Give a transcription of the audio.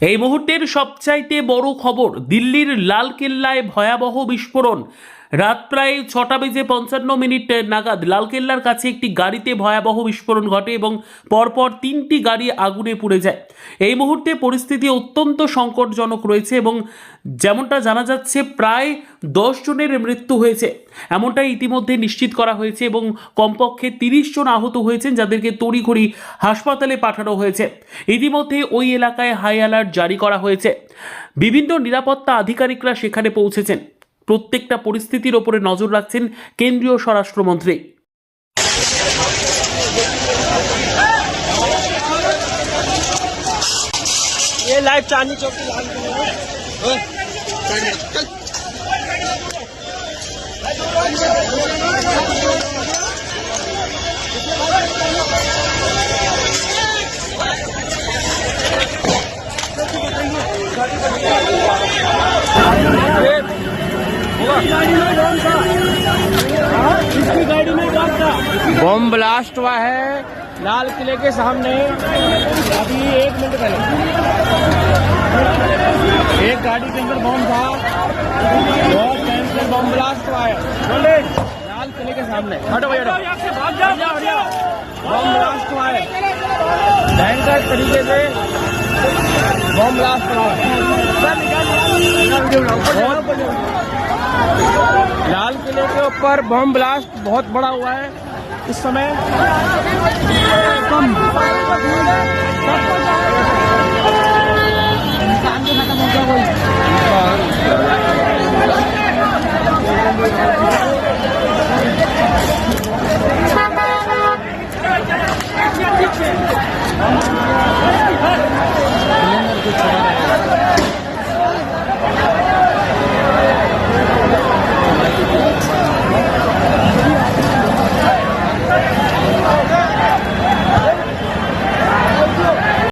এই মুহূর্তের সবচাইতে বড় খবর, দিল্লির লালকেল্লায় ভয়াবহ বিস্ফোরণ। রাত প্রায় 6:55 নাগাদ লালকেল্লার কাছে একটি গাড়িতে ভয়াবহ বিস্ফোরণ ঘটে এবং পরপর 3টি গাড়ি আগুনে পুড়ে যায়। এই মুহূর্তে পরিস্থিতি অত্যন্ত সংকটজনক রয়েছে এবং যেমনটা জানা যাচ্ছে প্রায় 10 জনের মৃত্যু হয়েছে এমনটাই ইতিমধ্যে নিশ্চিত করা হয়েছে এবং কমপক্ষে 30 জন আহত হয়েছেন, যাদেরকে তড়িঘড়ি হাসপাতালে পাঠানো হয়েছে। ইতিমধ্যে ওই এলাকায় হাই অ্যালার্ট জারি করা হয়েছে। বিভিন্ন নিরাপত্তা আধিকারিকরা সেখানে পৌঁছেছেন। প্রত্যেকটা পরিস্থিতির ওপরে নজর রাখছেন কেন্দ্রীয় স্বরাষ্ট্রমন্ত্রী। ये लाइव चांदनी चौक की लाल बम ब्लास्ट हुआ है लाल किले के सामने अभी 1 मिनट पहले। एक गाड़ी के अंदर बम था और टाइम से बम ब्लास्ट हुआ है लाल किले के सामने। हटो भैया, बम ब्लास्ट हुआ है, भयंकर तरीके से बम ब्लास्ट हुआ है। लाल किले के ऊपर बम ब्लास्ट बहुत बड़ा हुआ है इस समय।